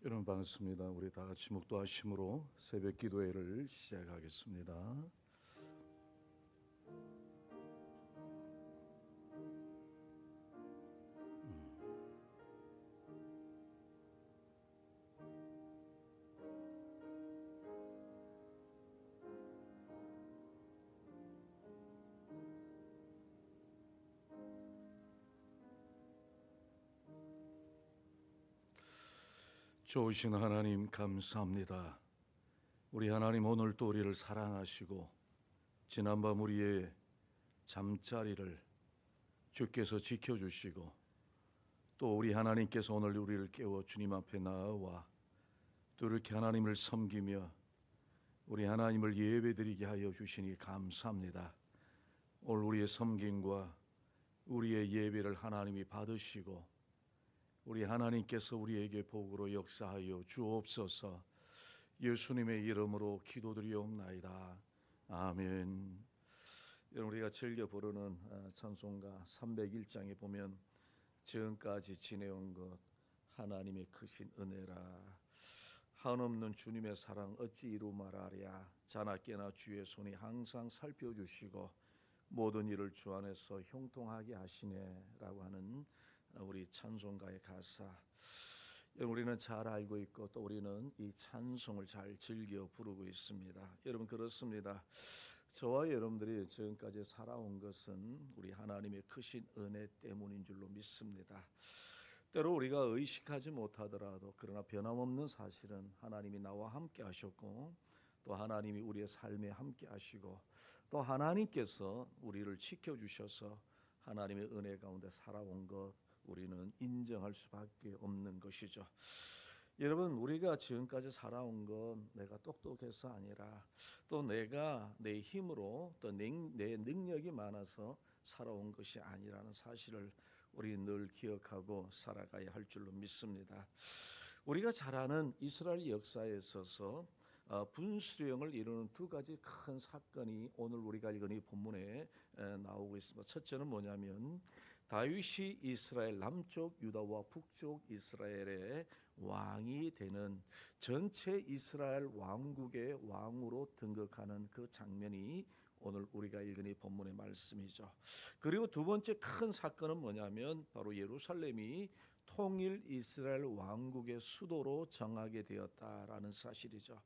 여러분 반갑습니다. 우리 다 같이 묵도하심으로 새벽 기도회를 시작하겠습니다. 좋으신 하나님 감사합니다. 우리 하나님 오늘 또 우리를 사랑하시고 지난밤 우리의 잠자리를 주께서 지켜주시고 또 우리 하나님께서 오늘 우리를 깨워 주님 앞에 나아와 또 이렇게 하나님을 섬기며 우리 하나님을 예배드리게 하여 주시니 감사합니다. 오늘 우리의 섬김과 우리의 예배를 하나님이 받으시고 우리 하나님께서 우리에게 복으로 역사하여 주옵소서. 예수님의 이름으로 기도드리옵나이다. 아멘. 여러분, 우리가 즐겨 부르는 찬송가 301장에 보면 지금까지 지내온 것 하나님의 크신 은혜라, 한없는 주님의 사랑 어찌 이루 말하랴, 자나깨나 주의 손이 항상 살펴주시고 모든 일을 주 안에서 형통하게 하시네 라고 하는 우리 찬송가의 가사, 우리는 잘 알고 있고 또 우리는 이 찬송을 잘 즐겨 부르고 있습니다. 여러분, 그렇습니다. 저와 여러분들이 지금까지 살아온 것은 우리 하나님의 크신 은혜 때문인 줄로 믿습니다. 때로 우리가 의식하지 못하더라도 그러나 변함없는 사실은 하나님이 나와 함께 하셨고 또 하나님이 우리의 삶에 함께 하시고 또 하나님께서 우리를 지켜주셔서 하나님의 은혜 가운데 살아온 것 우리는 인정할 수밖에 없는 것이죠. 여러분, 우리가 지금까지 살아온 건 내가 똑똑해서 아니라 또 내가 내 힘으로 또 내 능력이 많아서 살아온 것이 아니라는 사실을 우리 늘 기억하고 살아가야 할 줄로 믿습니다. 우리가 잘 아는 이스라엘 역사에 있어서 분수령을 이루는 두 가지 큰 사건이 오늘 우리가 읽은 이 본문에 나오고 있습니다. 첫째는 뭐냐면 다윗이 이스라엘 남쪽 유다와 북쪽 이스라엘의 왕이 되는 전체 이스라엘 왕국의 왕으로 등극하는 그 장면이 오늘 우리가 읽은 이 본문의 말씀이죠. 그리고 두 번째 큰 사건은 뭐냐면 바로 예루살렘이 통일 이스라엘 왕국의 수도로 정하게 되었다라는 사실이죠.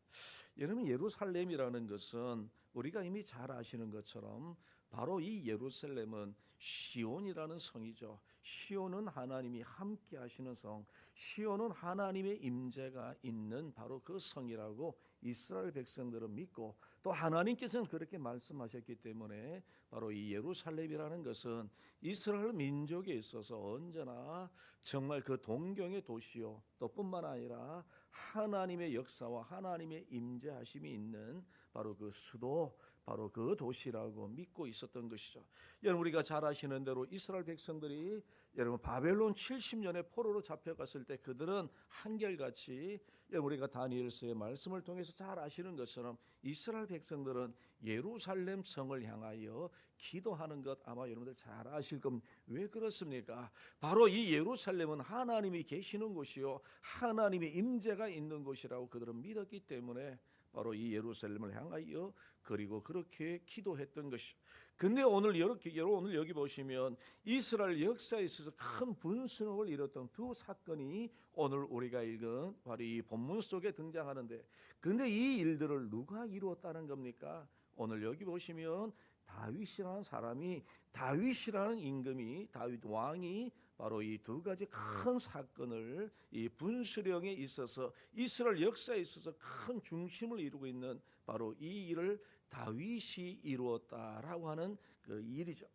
여러분, 예루살렘이라는 것은 우리가 이미 잘 아시는 것처럼 바로 이 예루살렘은 시온이라는 성이죠. 시온은 하나님이 함께 하시는 성, 시온은 하나님의 임재가 있는 바로 그 성이라고 이스라엘 백성들은 믿고 또 하나님께서는 그렇게 말씀하셨기 때문에 바로 이 예루살렘이라는 것은 이스라엘 민족에 있어서 언제나 정말 그 동경의 도시요 또 뿐만 아니라 하나님의 역사와 하나님의 임재하심이 있는 바로 그 수도, 바로 그 도시라고 믿고 있었던 것이죠. 여러분, 우리가 잘 아시는 대로 이스라엘 백성들이 여러분 바벨론 70년의 포로로 잡혀갔을 때 그들은 한결같이 우리가 다니엘서의 말씀을 통해서 잘 아시는 것처럼 이스라엘 백성들은 예루살렘 성을 향하여 기도하는 것 아마 여러분들 잘 아실 겁니다. 왜 그렇습니까? 바로 이 예루살렘은 하나님이 계시는 곳이요 하나님의 임재가 있는 곳이라고 그들은 믿었기 때문에 바로 이 예루살렘을 향하여 그리고 그렇게 기도했던 것이죠. 근데 오늘 여기 보시면 이스라엘 역사에 있어서 큰 분수령을 이뤘던 두 사건이 오늘 우리가 읽은 바로 이 본문 속에 등장하는데, 근데 이 일들을 누가 이루었다는 겁니까? 오늘 여기 보시면 다윗이라는 사람이, 다윗이라는 임금이, 다윗 왕이 바로 이 두 가지 큰 사건을 이 분수령에 있어서 이스라엘 역사에 있어서 큰 중심을 이루고 있는 바로 이 일을 다윗이 이루었다라고 하는 그 일이죠.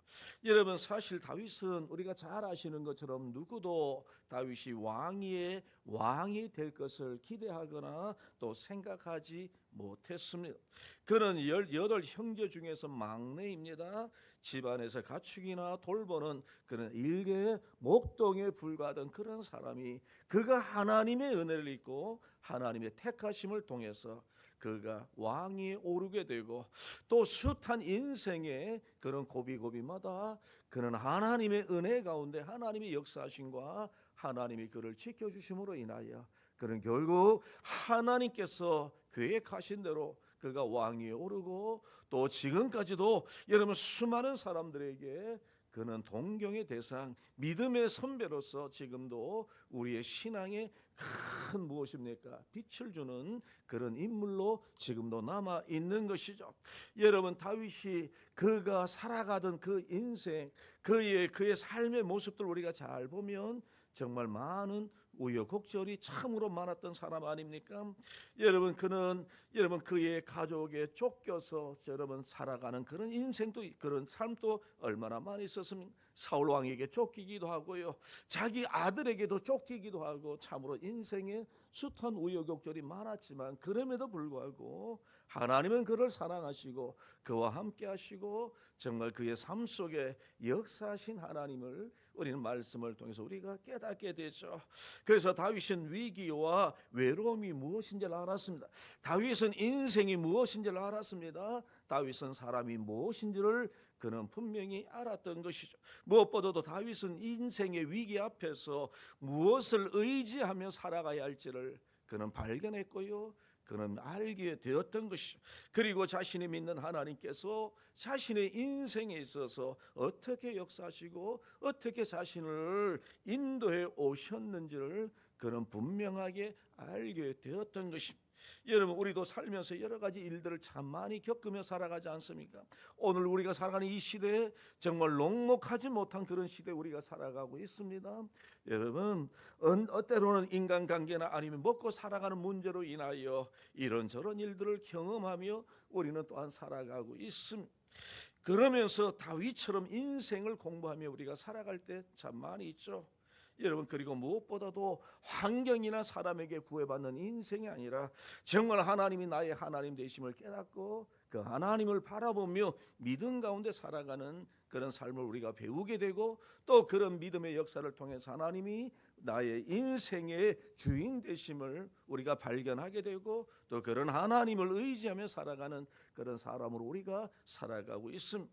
여러분, 사실 다윗은 우리가 잘 아시는 것처럼 누구도 다윗이 왕이 될 것을 기대하거나 또 생각하지 못했습니다. 그는 18 형제 중에서 막내입니다. 집안에서 가축이나 돌보는 그런 일개의 목동에 불과하던 그런 사람이 그가 하나님의 은혜를 입고 하나님의 택하심을 통해서 그가 왕위에 오르게 되고 또 숱한 인생의 그런 고비고비마다 그는 하나님의 은혜 가운데 하나님의 역사하심과 하나님이 그를 지켜주심으로 인하여 그는 결국 하나님께서 계획하신 대로 그가 왕위에 오르고 또 지금까지도 여러분 수많은 사람들에게 그는 동경의 대상, 믿음의 선배로서 지금도 우리의 신앙에 큰 무엇입니까? 빛을 주는 그런 인물로 지금도 남아 있는 것이죠. 여러분 다윗이 그가 살아가던 그 인생, 그의 삶의 모습들 우리가 잘 보면 정말 많은 우여곡절이 참으로 많았던 사람 아닙니까? 여러분 그의 가족에 쫓겨서 여러분 살아가는 그런 인생도 그런 삶도 얼마나 많이 있었습니까? 사울 왕에게 쫓기기도 하고요, 자기 아들에게도 쫓기기도 하고 참으로 인생에 숱한 우여곡절이 많았지만 그럼에도 불구하고 하나님은 그를 사랑하시고 그와 함께 하시고 정말 그의 삶 속에 역사하신 하나님을 우리는 말씀을 통해서 우리가 깨닫게 되죠. 그래서 다윗은 위기와 외로움이 무엇인지를 알았습니다. 다윗은 인생이 무엇인지를 알았습니다. 다윗은 사람이 무엇인지를 그는 분명히 알았던 것이죠. 무엇보다도 다윗은 인생의 위기 앞에서 무엇을 의지하며 살아가야 할지를 그는 발견했고요, 그는 알게 되었던 것이죠. 그리고 자신이 믿는 하나님께서 자신의 인생에 있어서 어떻게 역사하시고 어떻게 자신을 인도해 오셨는지를 그는 분명하게 알게 되었던 것입니다. 여러분 우리도 살면서 여러 가지 일들을 참 많이 겪으며 살아가지 않습니까? 오늘 우리가 살아가는 이 시대에 정말 녹록하지 못한 그런 시대에 우리가 살아가고 있습니다. 여러분 때로는 인간관계나 아니면 먹고 살아가는 문제로 인하여 이런저런 일들을 경험하며 우리는 또한 살아가고 있습니다. 그러면서 다윗처럼 인생을 공부하며 우리가 살아갈 때 참 많이 있죠. 여러분 그리고 무엇보다도 환경이나 사람에게 구애받는 인생이 아니라 정말 하나님이 나의 하나님 되심을 깨닫고 그 하나님을 바라보며 믿음 가운데 살아가는 그런 삶을 우리가 배우게 되고 또 그런 믿음의 역사를 통해서 하나님이 나의 인생의 주인 되심을 우리가 발견하게 되고 또 그런 하나님을 의지하며 살아가는 그런 사람으로 우리가 살아가고 있습니다.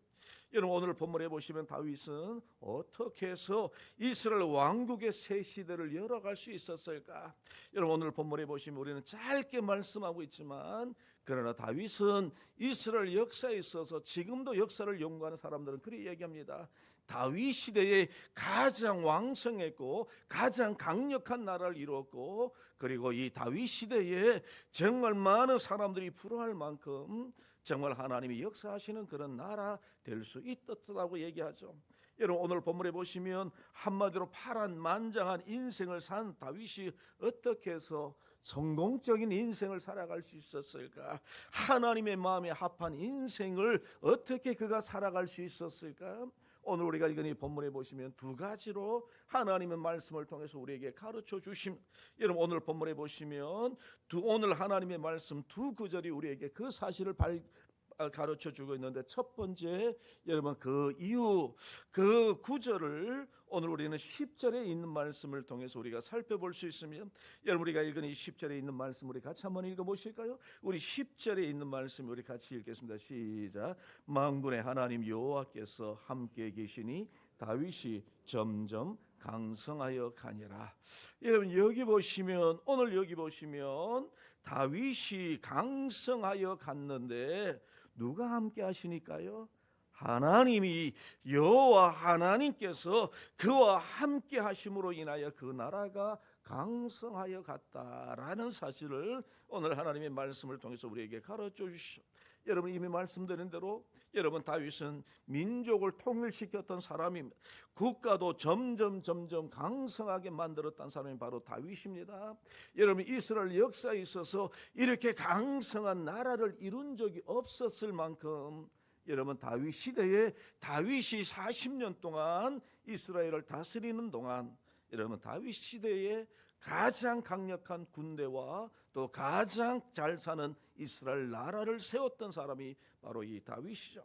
여러분 오늘 본문에 보시면 다윗은 어떻게 해서 이스라엘 왕국의 새 시대를 열어갈 수 있었을까? 여러분 오늘 본문에 보시면 우리는 짧게 말씀하고 있지만 그러나 다윗은 이스라엘 역사에 있어서 지금도 역사를 연구하는 사람들은 그렇게 얘기합니다. 다윗 시대에 가장 왕성했고 가장 강력한 나라를 이루었고 그리고 이 다윗 시대에 정말 많은 사람들이 부러워할 만큼 정말 하나님이 역사하시는 그런 나라 될 수 있었다고 얘기하죠. 여러분 오늘 본문에 보시면 한마디로 파란만장한 인생을 산 다윗이 어떻게 해서 성공적인 인생을 살아갈 수 있었을까? 하나님의 마음에 합한 인생을 어떻게 그가 살아갈 수 있었을까? 오늘 우리가 읽은 이 본문에 보시면 두 가지로 하나님의 말씀을 통해서 우리에게 가르쳐 주심. 여러분 오늘 본문에 보시면 오늘 하나님의 말씀 두 구절이 우리에게 그 사실을 가르쳐 주고 있는데 첫 번째 여러분 그 이유 그 구절을 오늘 우리는 10절에 있는 말씀을 통해서 우리가 살펴볼 수 있습니다. 여러분 우리가 읽은 이 10절에 있는 말씀 우리 같이 한번 읽어보실까요? 우리 10절에 있는 말씀 우리 같이 읽겠습니다. 시작. 만군의 하나님 여호와께서 함께 계시니 다윗이 점점 강성하여 가니라. 여러분 여기 보시면 오늘 여기 보시면 다윗이 강성하여 갔는데 누가 함께 하시니까요? 하나님이 여호와 하나님께서 그와 함께 하심으로 인하여 그 나라가 강성하여 갔다라는 사실을 오늘 하나님의 말씀을 통해서 우리에게 가르쳐 주시오. 여러분 이미 말씀드린 대로 여러분 다윗은 민족을 통일시켰던 사람입니다. 국가도 점점 강성하게 만들었던 사람이 바로 다윗입니다. 여러분 이스라엘 역사에 있어서 이렇게 강성한 나라를 이룬 적이 없었을 만큼 여러분 다윗 시대에 다윗이 40년 동안 이스라엘을 다스리는 동안 여러분 다윗 시대에 가장 강력한 군대와 또 가장 잘 사는 이스라엘 나라를 세웠던 사람이 바로 이 다윗이죠.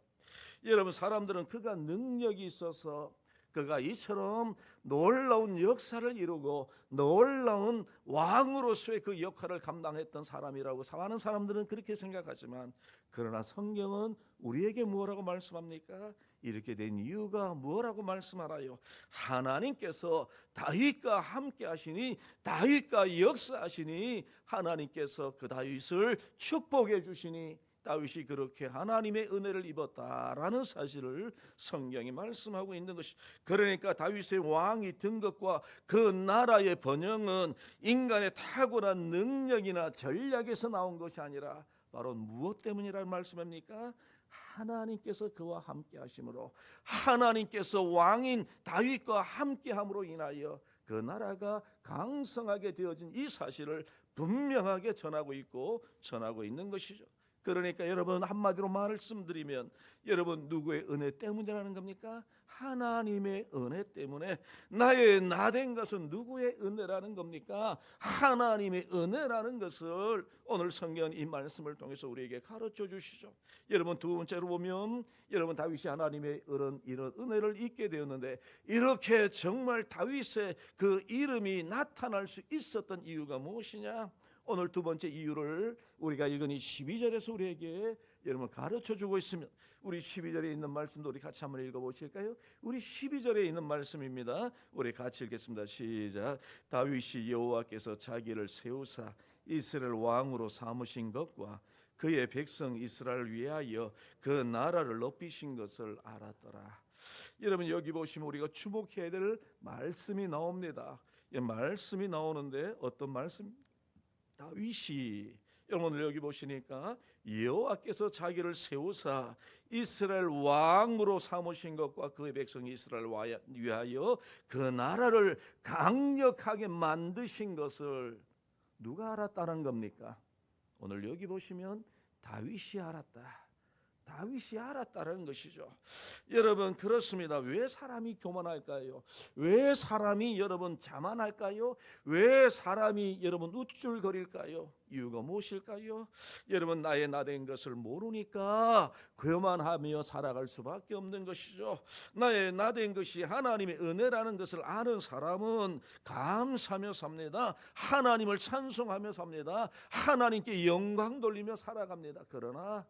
여러분 사람들은 그가 능력이 있어서 그가 이처럼 놀라운 역사를 이루고 놀라운 왕으로서의 그 역할을 감당했던 사람이라고 많은 사람들은 그렇게 생각하지만 그러나 성경은 우리에게 뭐라고 말씀합니까? 이렇게 된 이유가 뭐라고 말씀하라요? 하나님께서 다윗과 함께 하시니, 다윗과 역사하시니, 하나님께서 그 다윗을 축복해 주시니 다윗이 그렇게 하나님의 은혜를 입었다라는 사실을 성경이 말씀하고 있는 것이. 그러니까 다윗의 왕이 된 것과 그 나라의 번영은 인간의 탁월한 능력이나 전략에서 나온 것이 아니라 바로 무엇 때문이라는 말씀입니까? 하나님께서 그와 함께 하심으로, 하나님께서 왕인 다윗과 함께 함으로 인하여 그 나라가 강성하게 되어진 이 사실을 분명하게 전하고 있고 전하고 있는 것이죠. 그러니까 여러분, 한마디로 말씀드리면 여러분, 누구의 은혜 때문이라는 겁니까? 하나님의 은혜 때문에. 나의 나된 것은 누구의 은혜라는 겁니까? 하나님의 은혜라는 것을 오늘 성경 이 말씀을 통해서 우리에게 가르쳐 주시죠. 여러분, 두 번째로 보면 여러분, 다윗이 하나님의 이런 은혜를 잊게 되었는데, 이렇게 정말 다윗의 그 이름이 나타날 수 있었던 이유가 무엇이냐? 오늘 두 번째 이유를 우리가 읽은 이 12절에서 우리에게 여러분 가르쳐 주고 있으면, 우리 12절에 있는 말씀도 우리 같이 한번 읽어보실까요? 우리 12절에 있는 말씀입니다. 우리 같이 읽겠습니다. 시작. 다윗이 여호와께서 자기를 세우사 이스라엘 왕으로 삼으신 것과 그의 백성 이스라엘을 위하여 그 나라를 높이신 것을 알았더라. 여러분, 여기 보시면 우리가 주목해야 될 말씀이 나옵니다. 이 말씀이 나오는데 어떤 말씀? 다윗이, 여러분 여기 보시니까 여호와께서 자기를 세우사 이스라엘 왕으로 삼으신 것과 그의 백성 이스라엘 위하여 그 나라를 강력하게 만드신 것을 누가 알았다는 겁니까? 오늘 여기 보시면 다윗이 알았다. 다윗이 알았다는 것이죠. 여러분, 그렇습니다. 왜 사람이 교만할까요? 왜 사람이 여러분 자만할까요? 왜 사람이 여러분 우쭐거릴까요? 이유가 무엇일까요? 여러분, 나의 나된 것을 모르니까 교만하며 살아갈 수밖에 없는 것이죠. 나의 나된 것이 하나님의 은혜라는 것을 아는 사람은 감사하며 삽니다. 하나님을 찬송하며 삽니다. 하나님께 영광 돌리며 살아갑니다. 그러나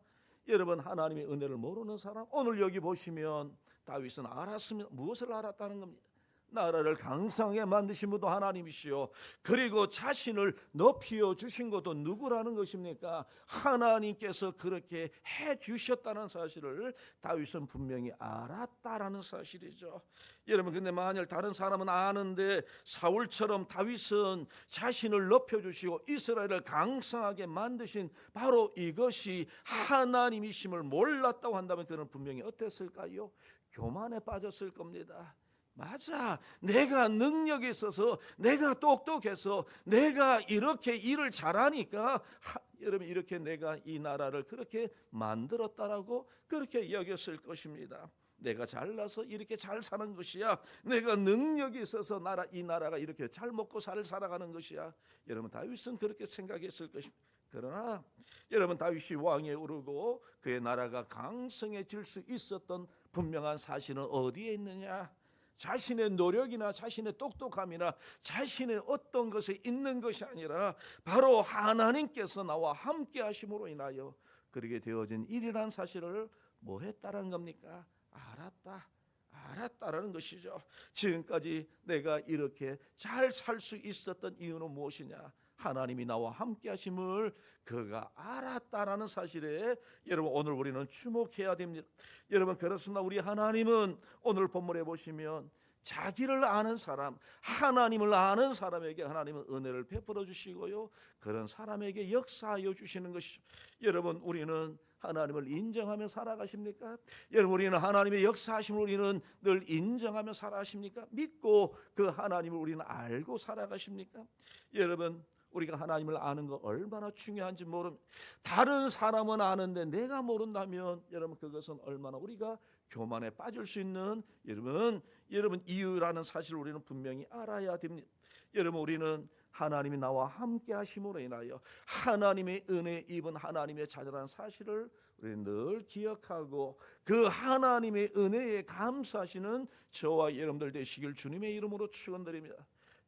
여러분, 하나님의 은혜를 모르는 사람, 오늘 여기 보시면 다윗은 알았습니다. 무엇을 알았다는 겁니다? 나라를 강성하게 만드신 분도 하나님이시요, 그리고 자신을 높여 주신 것도 누구라는 것입니까? 하나님께서 그렇게 해 주셨다는 사실을 다윗은 분명히 알았다라는 사실이죠. 여러분, 근데 만일 다른 사람은 아는데 사울처럼 다윗은 자신을 높여 주시고 이스라엘을 강성하게 만드신 바로 이것이 하나님이심을 몰랐다고 한다면 그는 분명히 어땠을까요? 교만에 빠졌을 겁니다. 맞아, 내가 능력이 있어서, 내가 똑똑해서, 내가 이렇게 일을 잘하니까 여러분, 이렇게 내가 이 나라를 그렇게 만들었다라고 그렇게 여겼을 것입니다. 내가 잘나서 이렇게 잘 사는 것이야, 내가 능력이 있어서 이 나라가 이렇게 잘 먹고 살아가는 것이야. 여러분, 다윗은 그렇게 생각했을 것입니다. 그러나 여러분, 다윗이 왕에 오르고 그의 나라가 강성해질 수 있었던 분명한 사실은 어디에 있느냐? 자신의 노력이나 자신의 똑똑함이나 자신의 어떤 것에 있는 것이 아니라 바로 하나님께서 나와 함께 하심으로 인하여 그렇게 되어진 일이라는 사실을 뭐 했다는 겁니까? 알았다라는 것이죠. 지금까지 내가 이렇게 잘 살 수 있었던 이유는 무엇이냐? 하나님이 나와 함께 하심을 그가 알았다라는 사실에 여러분, 오늘 우리는 주목해야 됩니다. 여러분, 그렇습니다. 우리 하나님은 오늘 본문에 보시면 자기를 아는 사람, 하나님을 아는 사람에게 하나님은 은혜를 베풀어 주시고요, 그런 사람에게 역사하여 주시는 것이죠. 여러분, 우리는 하나님을 인정하며 살아가십니까? 여러분, 우리는 하나님의 역사하심을 우리는 늘 인정하며 살아가십니까? 믿고 그 하나님을 우리는 알고 살아가십니까? 여러분, 우리가 하나님을 아는 거 얼마나 중요한지 모릅니다. 다른 사람은 아는데 내가 모른다면 여러분, 그것은 얼마나 우리가 교만에 빠질 수 있는 여러분 이유라는 사실을 우리는 분명히 알아야 됩니다. 여러분, 우리는 하나님이 나와 함께 하심으로 인하여 하나님의 은혜 입은 하나님의 자녀라는 사실을 우리는 늘 기억하고 그 하나님의 은혜에 감사하시는 저와 여러분들 되시길 주님의 이름으로 축원드립니다.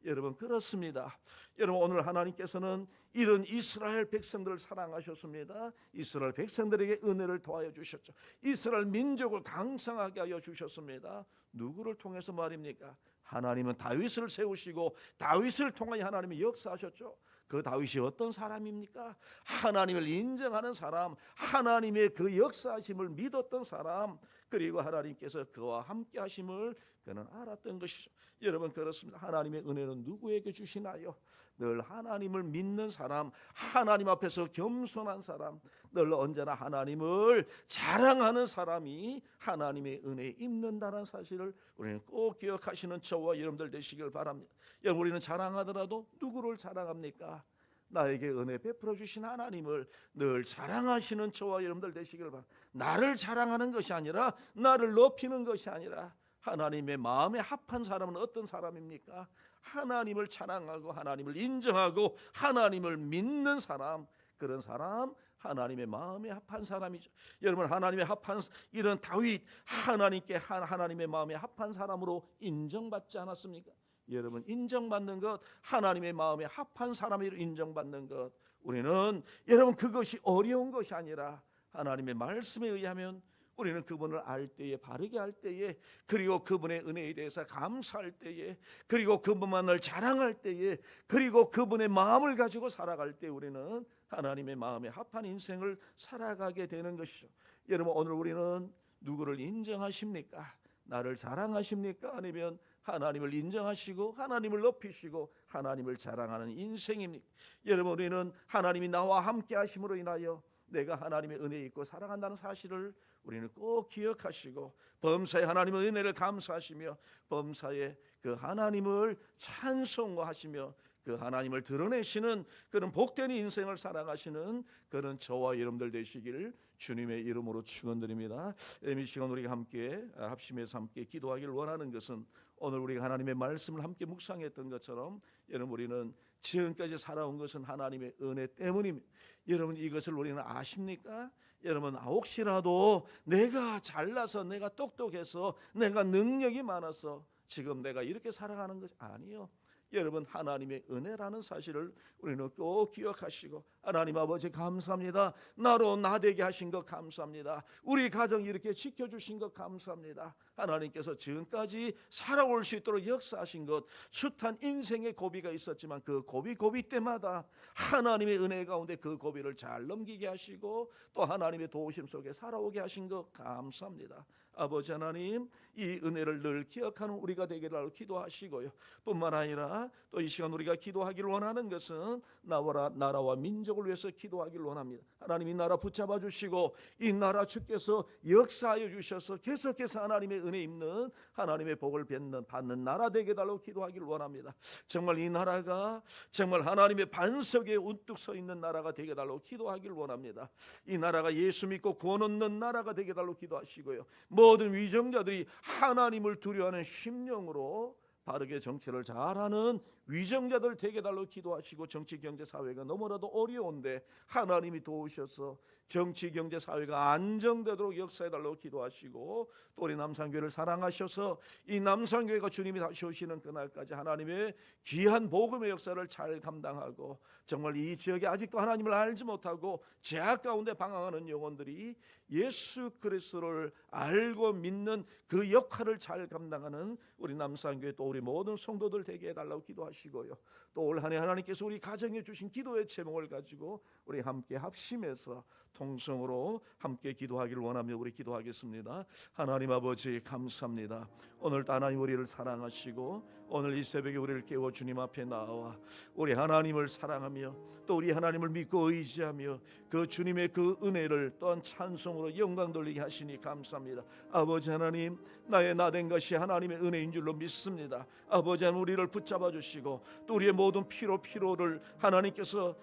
여러분 그렇습니다. 여러분 오늘 하나님께서는 이런 이스라엘 백성들을 사랑하셨습니다. 이스라엘 백성들에게 은혜를 더하여 주셨죠. 이스라엘 민족을 강성하게 하여 주셨습니다. 누구를 통해서 말입니까? 하나님은 다윗을 세우시고 다윗을 통하여 하나님이 역사하셨죠. 그 다윗이 어떤 사람입니까? 하나님을 인정하는 사람, 하나님의 그 역사하심을 믿었던 사람, 그리고 하나님께서 그와 함께 하심을 그는 알았던 것이죠. 여러분 그렇습니다. 하나님의 은혜는 누구에게 주시나요? 늘 하나님을 믿는 사람, 하나님 앞에서 겸손한 사람, 늘 언제나 하나님을 자랑하는 사람이 하나님의 은혜에 입는다는 사실을 우리는 꼭 기억하시는 저와 여러분들 되시길 바랍니다. 여러분 우리는 자랑하더라도 누구를 자랑합니까? 나에게 은혜 베풀어 주신 하나님을 늘 자랑하시는 저와 여러분들 되시길 바랍니다. 나를 자랑하는 것이 아니라, 나를 높이는 것이 아니라, 하나님의 마음에 합한 사람은 어떤 사람입니까? 하나님을 자랑하고 하나님을 인정하고 하나님을 믿는 사람, 그런 사람, 하나님의 마음에 합한 사람이죠. 여러분 하나님의 합한 이런 다윗, 하나님께 하나님의 마음에 합한 사람으로 인정받지 않았습니까? 여러분 인정받는 것, 하나님의 마음에 합한 사람으로 인정받는 것, 우리는 여러분 그것이 어려운 것이 아니라 하나님의 말씀에 의하면 우리는 그분을 알 때에, 바르게 알 때에, 그리고 그분의 은혜에 대해서 감사할 때에, 그리고 그분만을 자랑할 때에, 그리고 그분의 마음을 가지고 살아갈 때 우리는 하나님의 마음에 합한 인생을 살아가게 되는 것이죠. 여러분 오늘 우리는 누구를 인정하십니까? 나를 사랑하십니까? 아니면 하나님을 인정하시고 하나님을 높이시고 하나님을 자랑하는 인생입니까? 여러분 우리는 하나님이 나와 함께 하심으로 인하여 내가 하나님의 은혜에 있고 사랑한다는 사실을 우리는 꼭 기억하시고, 범사에 하나님의 은혜를 감사하시며 범사에 그 하나님을 찬송하시며 그 하나님을 드러내시는 그런 복된 인생을 살아가시는 그런 저와 여러분들 되시기를 주님의 이름으로 축원드립니다. 이 시간 우리가 함께 합심해서 함께 기도하기를 원하는 것은, 오늘 우리가 하나님의 말씀을 함께 묵상했던 것처럼 여러분 우리는 지금까지 살아온 것은 하나님의 은혜 때문입니다. 여러분 이것을 우리는 아십니까? 여러분 혹시라도 내가 잘나서, 내가 똑똑해서, 내가 능력이 많아서 지금 내가 이렇게 살아가는 것이 아니요. 여러분 하나님의 은혜라는 사실을 우리는 꼭 기억하시고, 하나님 아버지 감사합니다. 나로 나되게 하신 것 감사합니다. 우리 가정 이렇게 지켜주신 것 감사합니다. 하나님께서 지금까지 살아올 수 있도록 역사하신 것, 숱한 인생의 고비가 있었지만 그 고비 때마다 하나님의 은혜 가운데 그 고비를 잘 넘기게 하시고 또 하나님의 도우심 속에 살아오게 하신 것 감사합니다. 아버지 하나님, 이 은혜를 늘 기억하는 우리가 되게 달라고 기도하시고요. 뿐만 아니라 또 이 시간 우리가 기도하기를 원하는 것은 나라와 민족을 위해서 기도하기를 원합니다. 하나님 이 나라 붙잡아 주시고 이 나라 주께서 역사하여 주셔서 계속해서 하나님의 은혜 입는, 하나님의 복을 받는 나라 되게 달라고 기도하기를 원합니다. 정말 이 나라가 정말 하나님의 반석에 우뚝 서 있는 나라가 되게 달라고 기도하기를 원합니다. 이 나라가 예수 믿고 구원 얻는 나라가 되게 달라고 기도하시고요. 모든 위정자들이 하나님을 두려워하는 심령으로 바르게 정치를 잘하는 위정자들 되게 달라고 기도하시고, 정치 경제 사회가 너무나도 어려운데 하나님이 도우셔서 정치 경제 사회가 안정되도록 역사해 달라고 기도하시고, 또 우리 남산교회를 사랑하셔서 이 남산교회가 주님이 다시 오시는 그날까지 하나님의 귀한 복음의 역사를 잘 감당하고, 정말 이 지역에 아직도 하나님을 알지 못하고 죄악 가운데 방황하는 영혼들이 예수 그리스도를 알고 믿는 그 역할을 잘 감당하는 우리 남산교회 또 우리 모든 성도들 되게 해달라고 기도하시고요. 또 올 한 해 하나님께서 우리 가정에 주신 기도의 제목을 가지고 우리 함께 합심해서 통성으로 함께 기도하기를 원하며 우리 기도하겠습니다. 하나님 아버지 감사합니다. 오늘도 하나님 우리를 사랑하시고 오늘 이 새벽에 우리를 깨워 주님 앞에 나와 우리 하나님을 사랑하며 또 우리 하나님을 믿고 의지하며 그 주님의 그 은혜를 또한 찬송으로 영광 돌리게 하시니 감사합니다. 아버지 하나님, 나의 나된 것이 하나님의 은혜인 줄로 믿습니다. 아버지 하나님, 우리를 붙잡아 주시고 또 우리의 모든 피로를 하나님께서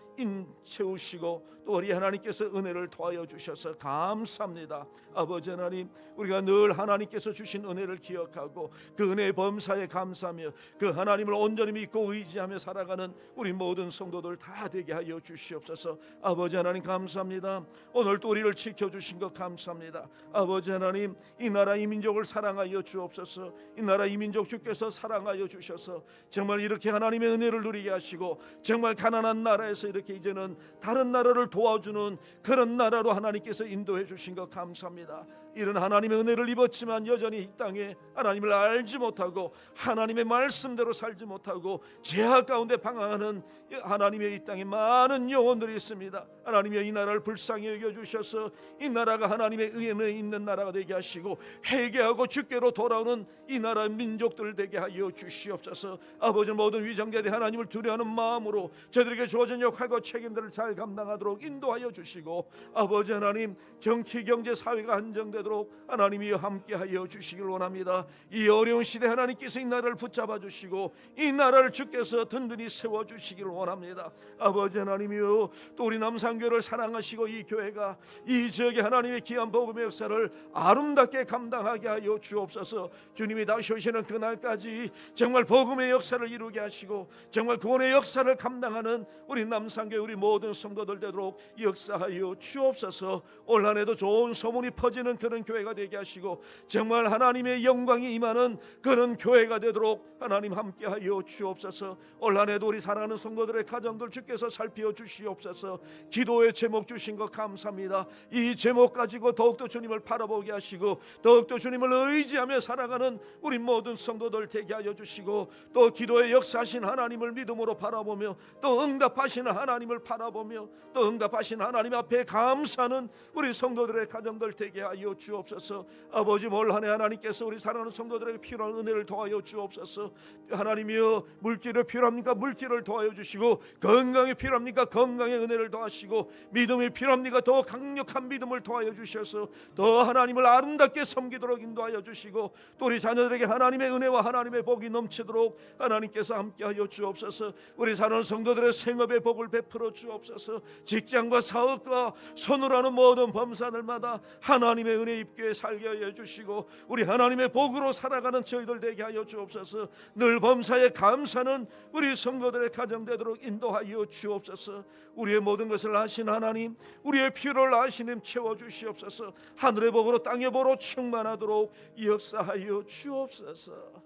채우시고 또 우리 하나님께서 은혜를 은혜를 더하여 주셔서 감사합니다. 아버지 하나님, 우리가 늘 하나님께서 주신 은혜를 기억하고 그 은혜의 범사에 감사하며 그 하나님을 온전히 믿고 의지하며 살아가는 우리 모든 성도들 다 되게 하여 주시옵소서. 아버지 하나님 감사합니다. 오늘 또 우리를 지켜주신 것 감사합니다. 아버지 하나님, 이 나라 이 민족을 사랑하여 주옵소서. 이 나라 이 민족 주께서 사랑하여 주셔서 정말 이렇게 하나님의 은혜를 누리게 하시고 정말 가난한 나라에서 이렇게 이제는 다른 나라를 도와주는 그런 나라로 하나님께서 인도해 주신 것 감사합니다. 이런 하나님의 은혜를 입었지만 여전히 이 땅에 하나님을 알지 못하고 하나님의 말씀대로 살지 못하고 죄악 가운데 방황하는 하나님의 이 땅에 많은 영혼들이 있습니다. 하나님의 이 나라를 불쌍히 여겨주셔서 이 나라가 하나님의 은혜 있는 나라가 되게 하시고 회개하고 주께로 돌아오는 이 나라 민족들 되게 하여 주시옵소서. 아버지, 모든 위정자들이 하나님을 두려워하는 마음으로 저들에게 주어진 역할과 책임들을 잘 감당하도록 인도하여 주시고, 아버지 하나님, 정치 경제 사회가 안정되도록 하나님이 함께하여 주시길 원합니다. 이 어려운 시대 하나님께서 이 나라를 붙잡아 주시고 이 나라를 주께서 든든히 세워주시기를 원합니다. 아버지 하나님이여, 또 우리 남산교회를 사랑하시고 이 교회가 이 지역에 하나님의 귀한 복음의 역사를 아름답게 감당하게 하여 주옵소서. 주님이 다시 오시는 그날까지 정말 복음의 역사를 이루게 하시고 정말 구원의 역사를 감당하는 우리 남산교회 우리 모든 성도들 되도록 역사하여 주옵소서. 올 한 해도 좋은 소문이 퍼지는 그런 교회가 되게 하시고 정말 하나님의 영광이 임하는 그런 교회가 되도록 하나님 함께하여 주옵소서. 올 한 해도 우리 사랑하는 성도들의 가정들 주께서 살피어 주시옵소서. 기도의 제목 주신 것 감사합니다. 이 제목 가지고 더욱더 주님을 바라보게 하시고 더욱더 주님을 의지하며 살아가는 우리 모든 성도들 되게 하여 주시고 또 기도의 역사하신 하나님을 믿음으로 바라보며 또 응답하시는 하나님을 바라보며 또 응답하시는 하나님 앞에 감사하는 우리 성도들의 가정들 되게 하여 주옵소서. 아버지, 올 한 해 하나님께서 우리 사랑하는 성도들에게 필요한 은혜를 더하여 주옵소서. 하나님이여, 물질이 필요합니까? 물질을 더하여 주시고 건강이 필요합니까? 건강의 은혜를 더하시고 믿음이 필요합니까? 더 강력한 믿음을 더하여 주셔서 더 하나님을 아름답게 섬기도록 인도하여 주시고 또 우리 자녀들에게 하나님의 은혜와 하나님의 복이 넘치도록 하나님께서 함께하여 주옵소서. 우리 사랑하는 성도들의 생업의 복을 베풀어 주옵소서. 직장과 사업과 손으로 하는 모든 범사들마다 하나님의 은혜 입게 살게 하여 주시고 우리 하나님의 복으로 살아가는 저희들 되게 하여 주옵소서. 늘 범사에 감사는 우리 성도들의 가정 되도록 인도하여 주옵소서. 우리의 모든 것을 아신 하나님, 우리의 필요를 아시는 채워주시옵소서. 하늘의 복으로 땅의 복으로 충만하도록 역사하여 주옵소서.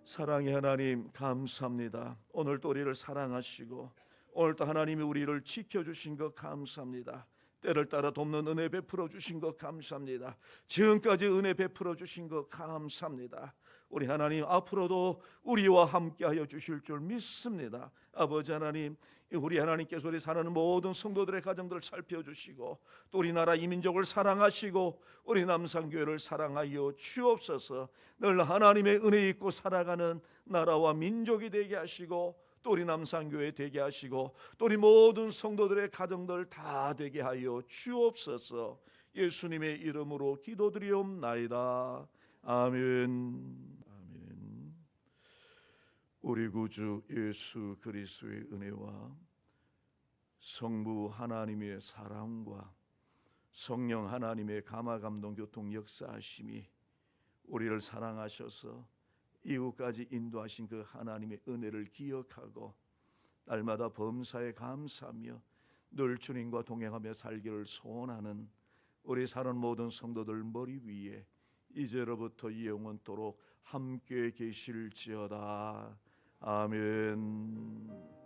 사랑의 하나님 감사합니다. 오늘도 우리를 사랑하시고 오늘도 하나님이 우리를 지켜주신 것 감사합니다. 때를 따라 돕는 은혜 베풀어 주신 것 감사합니다. 지금까지 은혜 베풀어 주신 것 감사합니다. 우리 하나님 앞으로도 우리와 함께하여 주실 줄 믿습니다. 아버지 하나님, 우리 하나님께서 우리 사는 모든 성도들의 가정들을 살펴주시고 또 우리나라 이민족을 사랑하시고 우리 남산교회를 사랑하여 주옵소서. 늘 하나님의 은혜 있고 살아가는 나라와 민족이 되게 하시고 또 우리 남산교회 되게 하시고 또 우리 모든 성도들의 가정들 다 되게 하여 주옵소서. 예수님의 이름으로 기도드리옵나이다. 아멘. 아멘. 우리 구주 예수 그리스도의 은혜와 성부 하나님의 사랑과 성령 하나님의 감화감동 교통 역사하심이 우리를 사랑하셔서 이후까지 인도하신 그 하나님의 은혜를 기억하고 날마다 범사에 감사하며 늘 주님과 동행하며 살기를 소원하는 우리 사는 모든 성도들 머리 위에 이제로부터 영원토록 함께 계실지어다. 아멘.